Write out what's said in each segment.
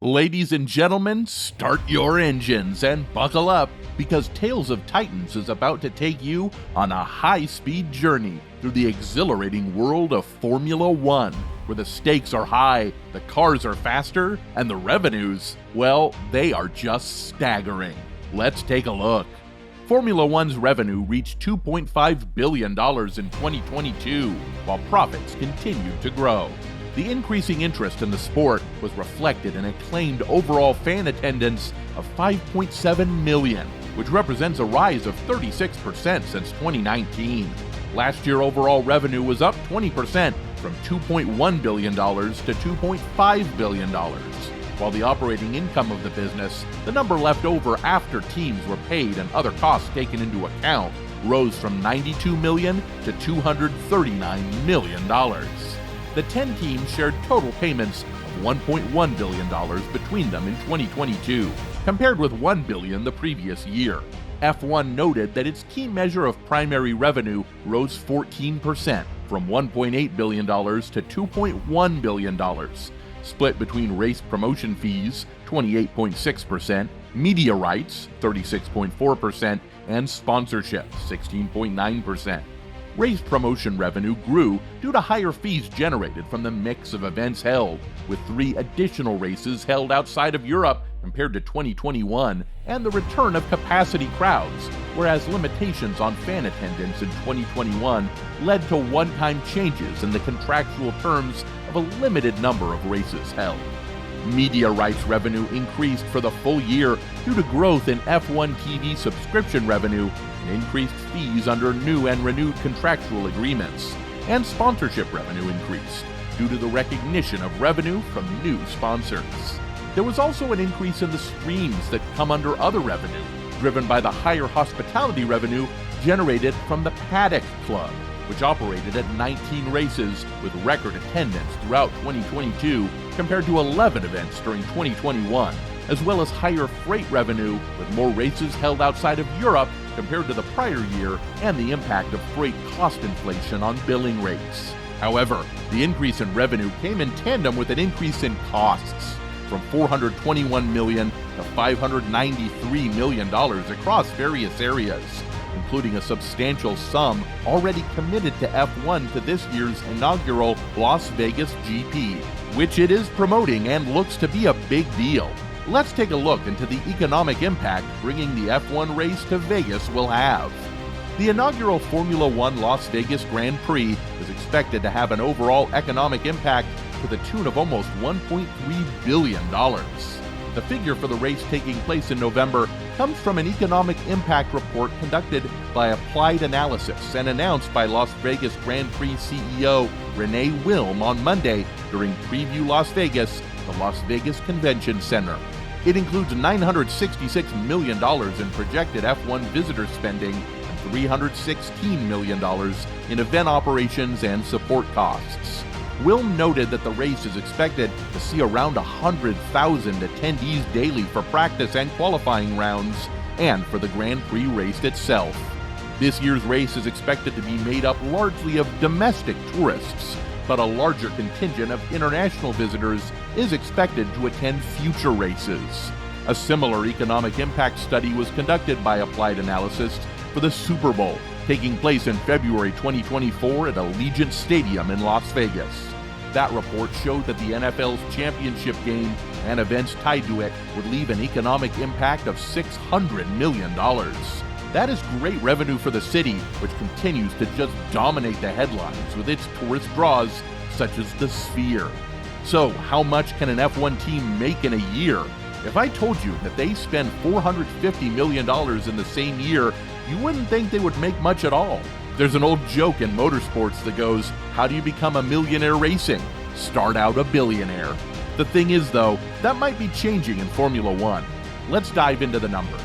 Ladies and gentlemen, start your engines and buckle up because Tales of Titans is about to take you on a high-speed journey through the exhilarating world of Formula 1, where the stakes are high, the cars are faster, and the revenues, well, they are just staggering. Let's take a look. Formula 1's revenue reached $2.5 billion in 2022, while profits continued to grow. The increasing interest in the sport was reflected in a claimed overall fan attendance of 5.7 million, which represents a rise of 36% since 2019. Last year, overall revenue was up 20% from $2.1 billion to $2.5 billion. While the operating income of the business, the number left over after teams were paid and other costs taken into account, rose from $92 million to $239 million. The 10 teams shared total payments of $1.1 billion between them in 2022, compared with $1 billion the previous year. F1 noted that its key measure of primary revenue rose 14%, from $1.8 billion to $2.1 billion, split between race promotion fees, 28.6%, media rights, 36.4%, and sponsorship, 16.9%. Race promotion revenue grew due to higher fees generated from the mix of events held, with 3 additional races held outside of Europe compared to 2021, and the return of capacity crowds, whereas limitations on fan attendance in 2021 led to one-time changes in the contractual terms of a limited number of races held. Media rights revenue increased for the full year due to growth in F1 TV subscription revenue and increased fees under new and renewed contractual agreements. And sponsorship revenue increased due to the recognition of revenue from new sponsors. There was also an increase in the streams that come under other revenue, driven by the higher hospitality revenue generated from the Paddock Club, which operated at 19 races with record attendance throughout 2022 compared to 11 events during 2021, as well as higher freight revenue with more races held outside of Europe compared to the prior year and the impact of freight cost inflation on billing rates. However, the increase in revenue came in tandem with an increase in costs, from $421 million to $593 million across various areas, including a substantial sum already committed to F1 to this year's inaugural Las Vegas GP, which it is promoting and looks to be a big deal. Let's take a look into the economic impact bringing the F1 race to Vegas will have. The inaugural Formula 1 Las Vegas Grand Prix is expected to have an overall economic impact to the tune of almost $1.3 billion. The figure for the race taking place in November comes from an economic impact report conducted by Applied Analysis and announced by Las Vegas Grand Prix CEO Renee Wilm on Monday during Preview Las Vegas, the Las Vegas Convention Center. It includes $966 million in projected F1 visitor spending and $316 million in event operations and support costs. Wilm noted that the race is expected to see around 100,000 attendees daily for practice and qualifying rounds, and for the Grand Prix race itself. This year's race is expected to be made up largely of domestic tourists, but a larger contingent of international visitors is expected to attend future races. A similar economic impact study was conducted by Applied Analysis for the Super Bowl, taking place in February 2024 at Allegiant Stadium in Las Vegas. That report showed that the NFL's championship game and events tied to it would leave an economic impact of $600 million. That is great revenue for the city, which continues to just dominate the headlines with its tourist draws such as the Sphere. So, how much can an F1 team make in a year? If I told you that they spend $450 million in the same year, you wouldn't think they would make much at all. There's an old joke in motorsports that goes, how do you become a millionaire racing? Start out a billionaire. The thing is, though, that might be changing in Formula 1. Let's dive into the numbers.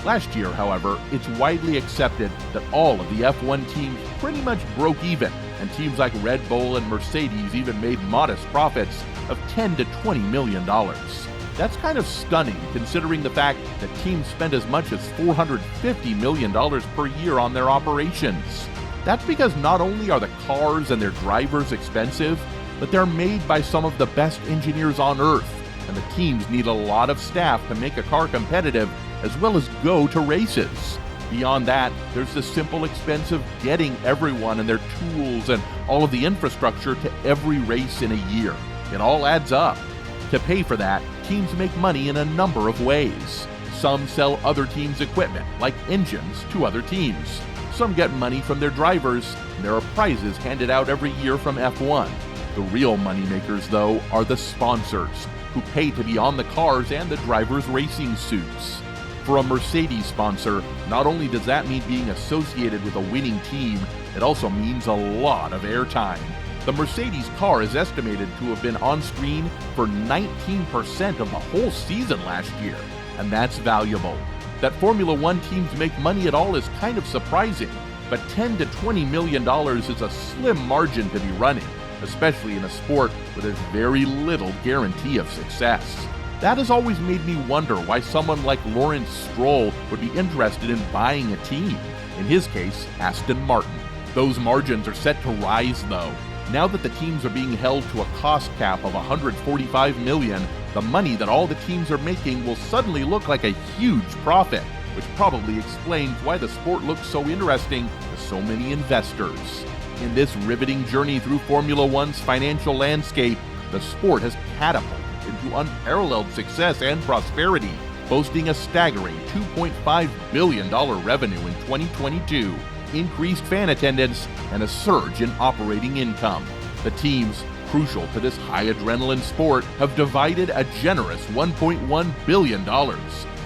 Last year, however, it's widely accepted that all of the F1 teams pretty much broke even, and teams like Red Bull and Mercedes even made modest profits of $10 to $20 million. That's kind of stunning considering the fact that teams spend as much as $450 million per year on their operations. That's because not only are the cars and their drivers expensive, but they're made by some of the best engineers on Earth, and the teams need a lot of staff to make a car competitive as well as go to races. Beyond that, there's the simple expense of getting everyone and their tools and all of the infrastructure to every race in a year. It all adds up. To pay for that, teams make money in a number of ways. Some sell other teams' equipment, like engines, to other teams. Some get money from their drivers, and there are prizes handed out every year from F1. The real moneymakers, though, are the sponsors, who pay to be on the cars and the drivers' racing suits. For a Mercedes sponsor, not only does that mean being associated with a winning team, it also means a lot of airtime. The Mercedes car is estimated to have been on screen for 19% of the whole season last year, and that's valuable. That Formula One teams make money at all is kind of surprising, but $10 to $20 million is a slim margin to be running, especially in a sport where there's very little guarantee of success. That has always made me wonder why someone like Lawrence Stroll would be interested in buying a team. In his case, Aston Martin. Those margins are set to rise, though. Now that the teams are being held to a cost cap of $145 million, the money that all the teams are making will suddenly look like a huge profit, which probably explains why the sport looks so interesting to so many investors. In this riveting journey through Formula One's financial landscape, the sport has catapulted into unparalleled success and prosperity, boasting a staggering $2.5 billion revenue in 2022, increased fan attendance, and a surge in operating income. The teams, crucial to this high-adrenaline sport, have divided a generous $1.1 billion,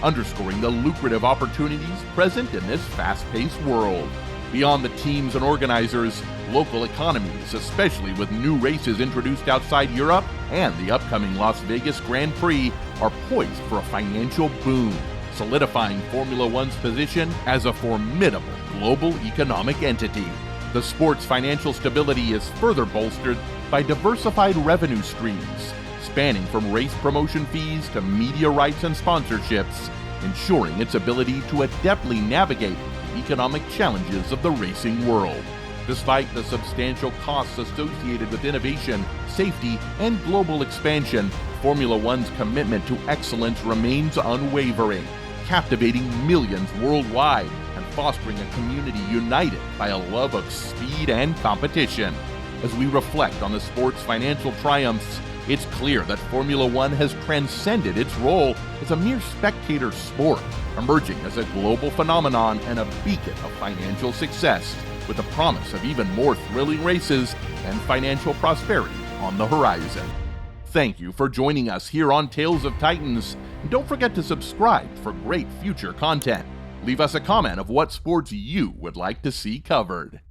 underscoring the lucrative opportunities present in this fast-paced world. Beyond the teams and organizers, local economies, especially with new races introduced outside Europe and the upcoming Las Vegas Grand Prix, are poised for a financial boom, solidifying Formula One's position as a formidable global economic entity. The sport's financial stability is further bolstered by diversified revenue streams, spanning from race promotion fees to media rights and sponsorships, ensuring its ability to adeptly navigate the economic challenges of the racing world. Despite the substantial costs associated with innovation, safety, and global expansion, Formula One's commitment to excellence remains unwavering, captivating millions worldwide and fostering a community united by a love of speed and competition. As we reflect on the sport's financial triumphs, it's clear that Formula One has transcended its role as a mere spectator sport, emerging as a global phenomenon and a beacon of financial success, with the promise of even more thrilling races and financial prosperity on the horizon. Thank you for joining us here on Tales of Titans, and don't forget to subscribe for great future content. Leave us a comment of what sports you would like to see covered.